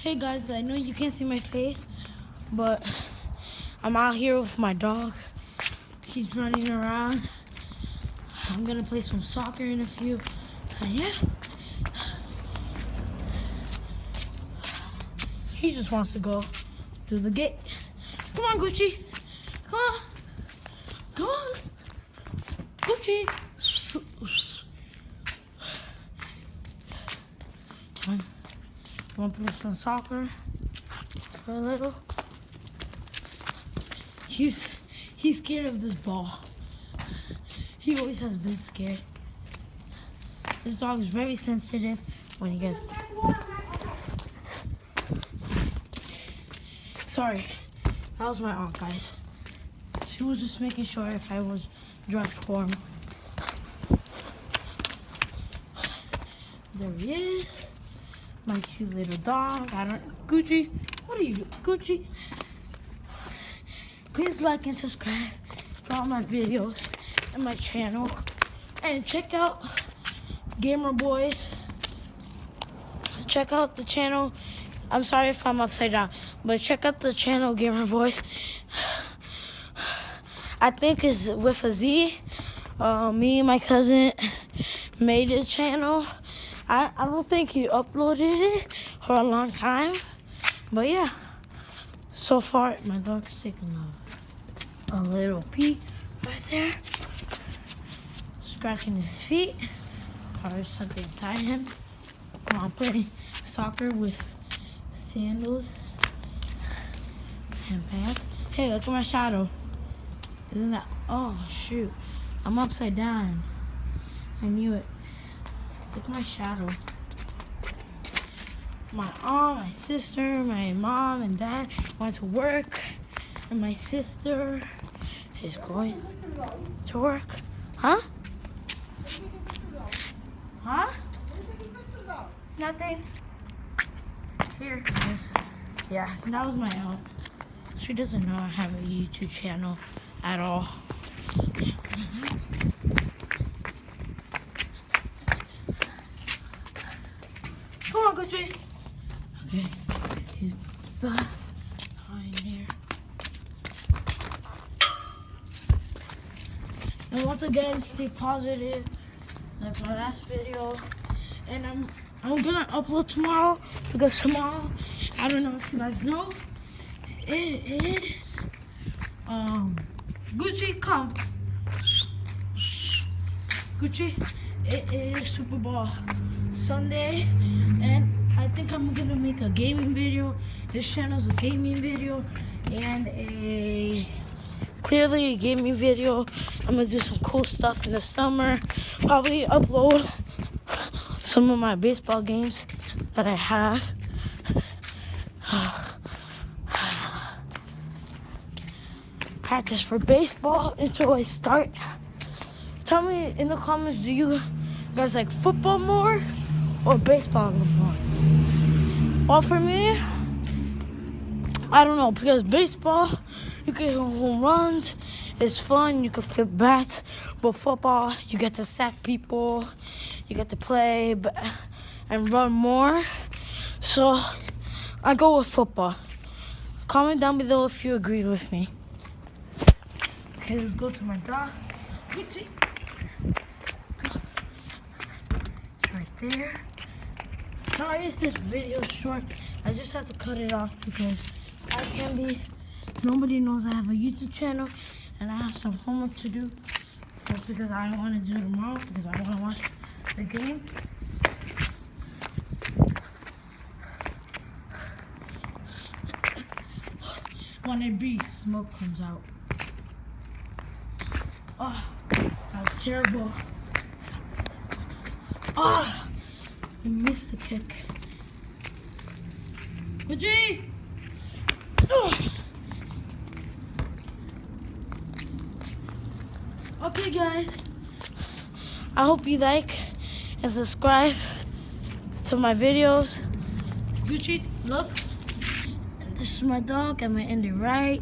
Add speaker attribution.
Speaker 1: Hey guys, I know you can't see my face, but I'm out here with my dog. He's running around. I'm gonna play some soccer in a few. And yeah. He just wants to go through the gate. Come on, Gucci. Come on. Come on. Gucci. Come on. I want to play some soccer for a little. He's scared of this ball. He always has been scared. This dog is very sensitive when he gets... Sorry, that was my aunt, guys. She was just making sure if I was dressed for him. There he is. My cute little dog. Gucci, what are you doing? Gucci. Please like and subscribe to all my videos and my channel. And check out Gamer Boys. Check out the channel. I'm sorry if I'm upside down, but check out the channel Gamer Boys. I think it's with a Z. Me and my cousin made the channel. I don't think he uploaded it for a long time, but yeah. So far, my dog's taking a little pee right there, scratching his feet or something inside him. While I'm playing soccer with sandals and pants. Hey, look at my shadow. Isn't that? Oh shoot! I'm upside down. I knew it. Look at my shadow. My aunt, my sister, my mom and dad went to work, and my sister is going to work. Huh? Huh? Nothing. Here. Yeah, that was my aunt. She doesn't know I have a YouTube channel at all. Come on, Gucci. Okay, he's behind here. And once again, stay positive. Like my last video. And I'm gonna upload tomorrow because tomorrow, I don't know if you guys know, it is Gucci, come. Gucci, it is Super Bowl Sunday, and I think I'm gonna make a gaming video. This channel's a gaming video and clearly a gaming video. I'm gonna do some cool stuff in the summer. Probably upload some of my baseball games that I have. Practice for baseball until I start. Tell me in the comments, do you guys like football more or baseball more? Well, for me, I don't know, because baseball, you can hit home runs, it's fun, you can flip bats, but football, you get to sack people, you get to play and run more. So I go with football. Comment down below if you agree with me. Okay, let's go to my dog. Gucci. Right there. Sorry if this video is short. I just have to cut it off because nobody knows I have a YouTube channel and I have some homework to do. That's because I want to do it tomorrow because I want to watch the game. When it breathes, smoke comes out. Oh, that was terrible. Oh, I missed the kick. Gucci! Oh. Okay, guys. I hope you like and subscribe to my videos. Gucci, look. This is my dog. I'm gonna end it right